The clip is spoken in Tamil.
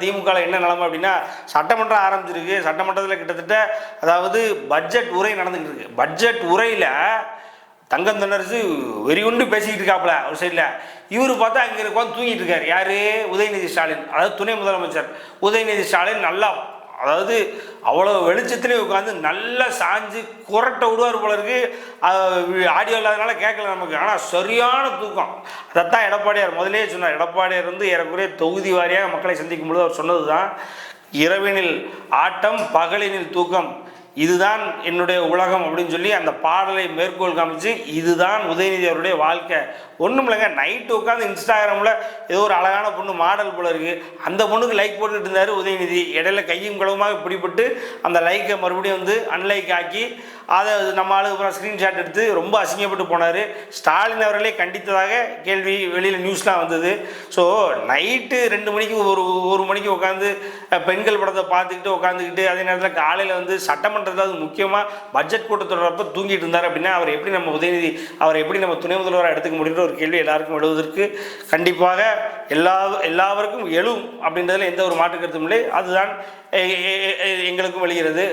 திமுகவில் என்ன நிலைமை அப்படின்னா, சட்டமன்றம் ஆரம்பிச்சிருக்கு. சட்டமன்றத்தில் கிட்டத்தட்ட அதாவது பட்ஜெட் உரை நடந்துக்கிட்டு இருக்கு. பட்ஜெட் உரையில் தங்கம் தென்னரசு வெறிகுண்டு பேசிக்கிட்டு இருக்காப்புல ஒரு சைடில். இவர் பார்த்தா அங்கே உட்காந்து தூங்கிட்டு இருக்காரு. யார்? உதயநிதி ஸ்டாலின், அதாவது துணை முதலமைச்சர் உதயநிதி ஸ்டாலின். நல்லா அதாவது அவ்வளோ வெளிச்சத்துலேயே உட்காந்து நல்லா சாஞ்சு குரட்டை விடுவார் போல இருக்கு. ஆடியோ இல்லாதனால கேட்கல நமக்கு, ஆனால் சரியான தூக்கம். அதைத்தான் எடப்பாடியார் முதலே சொன்னார். எடப்பாடியார் வந்து ஏறக்குறைய தொகுதி வாரியாக மக்களை சந்திக்கும் பொழுது அவர் சொன்னது தான், இரவினில் ஆட்டம் பகலினில் தூக்கம், இதுதான் என்னுடைய உலகம் அப்படின்னு சொல்லி அந்த பாடலை மேற்கோள் காமிச்சு, இதுதான் உதயநிதி அவருடைய வாழ்க்கை. ஒன்றும் இல்லைங்க, நைட்டு உட்காந்து இன்ஸ்டாகிராமில் ஏதோ ஒரு அழகான பொண்ணு மாடல் போல இருக்குது, அந்த பொண்ணுக்கு லைக் போட்டுட்டு இருந்தார் உதயநிதி. இடையில கையும் களவுமாக பிடிபட்டு அந்த லைக்கை மறுபடியும் வந்து அன்லைக் ஆக்கி அதை நம்ம ஆளுக்கு ஸ்க்ரீன்ஷாட் எடுத்து ரொம்ப அசிங்கப்பட்டு போனார். ஸ்டாலின் அவர்களே கண்டித்ததாக கேள்வி வெளியில் நியூஸ்லாம் வந்தது. ஸோ நைட்டு 2 மணிக்கு ஒரு மணிக்கு உட்காந்து பெண்கள் படத்தை பார்த்துக்கிட்டு உட்காந்துக்கிட்டு, அதே நேரத்தில் காலையில் வந்து சட்டமன்றத்தில் அது முக்கியமாக பட்ஜெட் கூட்டத்தொடரப்போ தூங்கிட்டு இருந்தார் அப்படின்னா அவர் எப்படி நம்ம உதயநிதி அவரை எப்படி நம்ம துணை முதல்வராக எடுத்துக்க முடியுன்ற ஒரு கேள்வி எல்லாருக்கும் எழுவதற்கு கண்டிப்பாக எல்லாருக்கும் எழும் அப்படின்றதுல எந்த ஒரு மாற்று கருத்தும் இல்லை. அதுதான் எங்களுக்கும் வெளிகிறது.